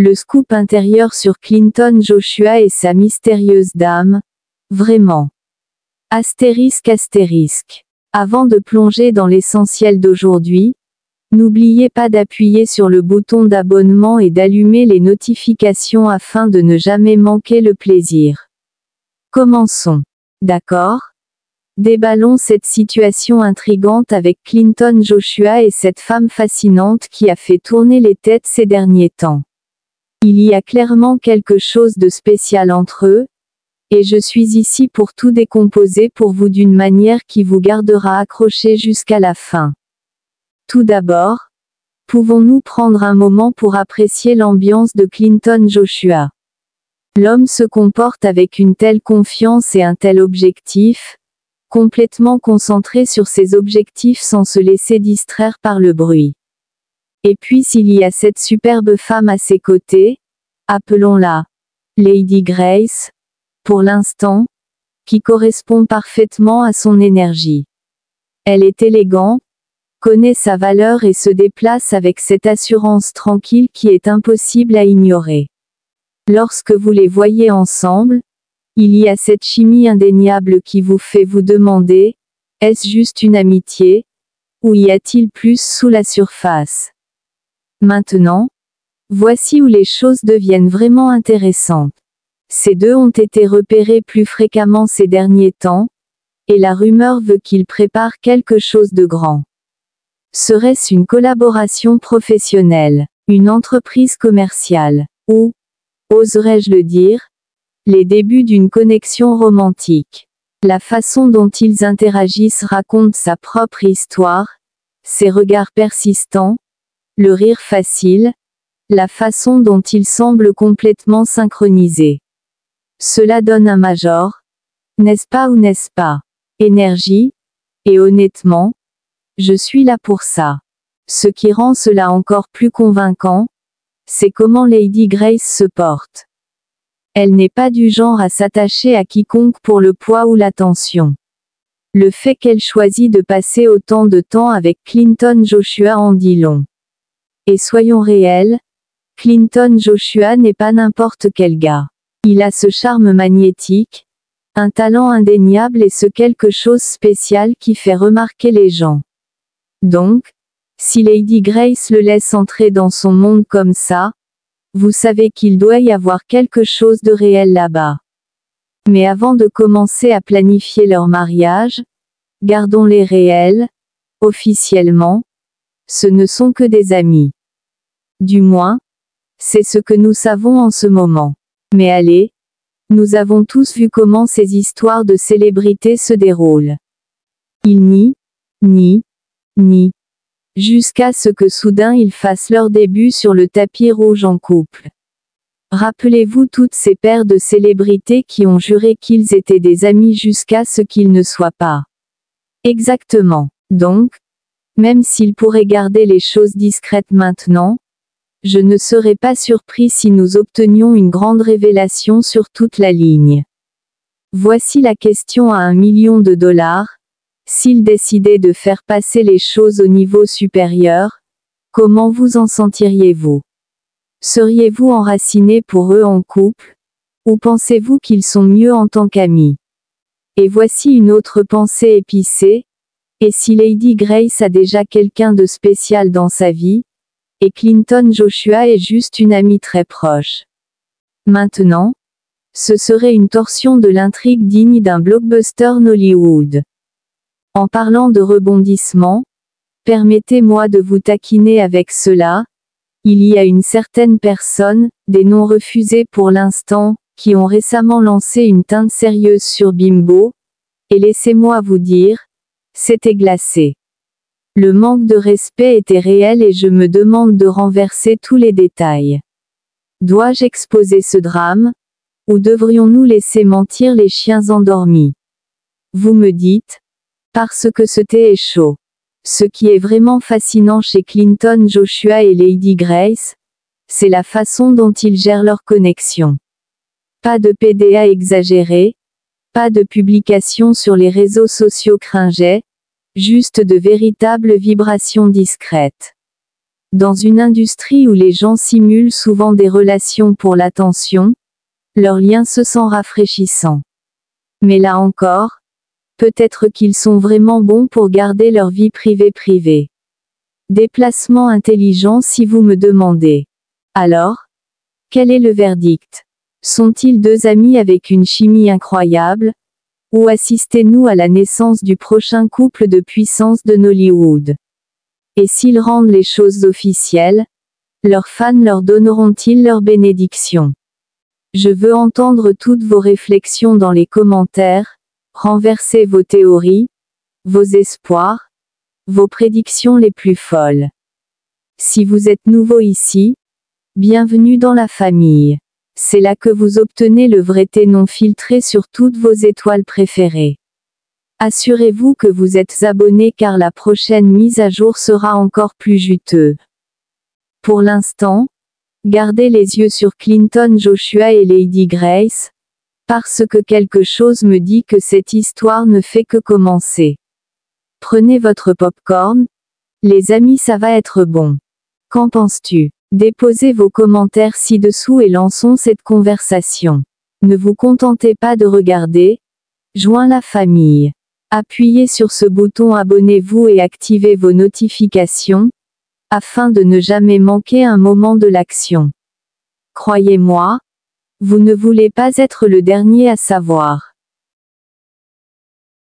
Le scoop intérieur sur Clinton Joshua et sa mystérieuse dame. Vraiment. Astérisque. Avant de plonger dans l'essentiel d'aujourd'hui, n'oubliez pas d'appuyer sur le bouton d'abonnement et d'allumer les notifications afin de ne jamais manquer le plaisir. Commençons. D'accord? Déballons cette situation intrigante avec Clinton Joshua et cette femme fascinante qui a fait tourner les têtes ces derniers temps. Il y a clairement quelque chose de spécial entre eux, et je suis ici pour tout décomposer pour vous d'une manière qui vous gardera accroché jusqu'à la fin. Tout d'abord, pouvons-nous prendre un moment pour apprécier l'ambiance de Clinton Joshua? L'homme se comporte avec une telle confiance et un tel objectif, complètement concentré sur ses objectifs sans se laisser distraire par le bruit. Et puis s'il y a cette superbe femme à ses côtés, appelons-la Lady Grace, pour l'instant, qui correspond parfaitement à son énergie. Elle est élégante, connaît sa valeur et se déplace avec cette assurance tranquille qui est impossible à ignorer. Lorsque vous les voyez ensemble, il y a cette chimie indéniable qui vous fait vous demander, est-ce juste une amitié, ou y a-t-il plus sous la surface? Maintenant, voici où les choses deviennent vraiment intéressantes. Ces deux ont été repérés plus fréquemment ces derniers temps, et la rumeur veut qu'ils préparent quelque chose de grand. Serait-ce une collaboration professionnelle, une entreprise commerciale, ou, oserais-je le dire, les débuts d'une connexion romantique? La façon dont ils interagissent raconte sa propre histoire, ses regards persistants, le rire facile, la façon dont ils semblent complètement synchronisés. Cela donne un major, n'est-ce pas ou n'est-ce pas? Énergie, et honnêtement, je suis là pour ça. Ce qui rend cela encore plus convaincant, c'est comment Lady Grace se porte. Elle n'est pas du genre à s'attacher à quiconque pour le poids ou l'attention. Le fait qu'elle choisit de passer autant de temps avec Clinton Joshua en dit long. Et soyons réels, Clinton Joshua n'est pas n'importe quel gars. Il a ce charme magnétique, un talent indéniable et ce quelque chose spécial qui fait remarquer les gens. Donc, si Lady Grace le laisse entrer dans son monde comme ça, vous savez qu'il doit y avoir quelque chose de réel là-bas. Mais avant de commencer à planifier leur mariage, gardons-les réels, officiellement, ce ne sont que des amis. Du moins, c'est ce que nous savons en ce moment. Mais allez, nous avons tous vu comment ces histoires de célébrités se déroulent. Ils nient, jusqu'à ce que soudain ils fassent leur début sur le tapis rouge en couple. Rappelez-vous toutes ces paires de célébrités qui ont juré qu'ils étaient des amis jusqu'à ce qu'ils ne soient pas. Exactement. Donc, même s'ils pourraient garder les choses discrètes maintenant, je ne serais pas surpris si nous obtenions une grande révélation sur toute la ligne. Voici la question à $1 million. S'ils décidaient de faire passer les choses au niveau supérieur, comment vous en sentiriez-vous? Seriez-vous enraciné pour eux en couple? Ou pensez-vous qu'ils sont mieux en tant qu'amis? Et voici une autre pensée épicée. Et si Lady Grace a déjà quelqu'un de spécial dans sa vie, et Clinton Joshua est juste une amie très proche. Maintenant, ce serait une torsion de l'intrigue digne d'un blockbuster Nollywood. En parlant de rebondissement, permettez-moi de vous taquiner avec cela. Il y a une certaine personne, des noms refusés pour l'instant, qui ont récemment lancé une teinte sérieuse sur Bimbo, et laissez-moi vous dire, c'était glacé. Le manque de respect était réel et je me demande de renverser tous les détails. Dois-je exposer ce drame? Ou devrions-nous laisser mentir les chiens endormis? Vous me dites, parce que ce thé est chaud. Ce qui est vraiment fascinant chez Clinton Joshua et Lady Grace, c'est la façon dont ils gèrent leur connexion. Pas de PDA exagéré, pas de publications sur les réseaux sociaux cringeais, juste de véritables vibrations discrètes. Dans une industrie où les gens simulent souvent des relations pour l'attention, leur lien se sent rafraîchissant. Mais là encore, peut-être qu'ils sont vraiment bons pour garder leur vie privée. Déplacement intelligent si vous me demandez. Alors, quel est le verdict? Sont-ils deux amis avec une chimie incroyable? Ou assistez-nous à la naissance du prochain couple de puissance de Nollywood? Et s'ils rendent les choses officielles, leurs fans leur donneront-ils leur bénédiction? Je veux entendre toutes vos réflexions dans les commentaires, renversez vos théories, vos espoirs, vos prédictions les plus folles. Si vous êtes nouveau ici, bienvenue dans la famille. C'est là que vous obtenez le vrai thé non filtré sur toutes vos étoiles préférées. Assurez-vous que vous êtes abonné car la prochaine mise à jour sera encore plus juteuse. Pour l'instant, gardez les yeux sur Clinton Joshua et Lady Grace, parce que quelque chose me dit que cette histoire ne fait que commencer. Prenez votre popcorn, les amis, ça va être bon. Qu'en penses-tu? Déposez vos commentaires ci-dessous et lançons cette conversation. Ne vous contentez pas de regarder, joins la famille. Appuyez sur ce bouton abonnez-vous et activez vos notifications, afin de ne jamais manquer un moment de l'action. Croyez-moi, vous ne voulez pas être le dernier à savoir.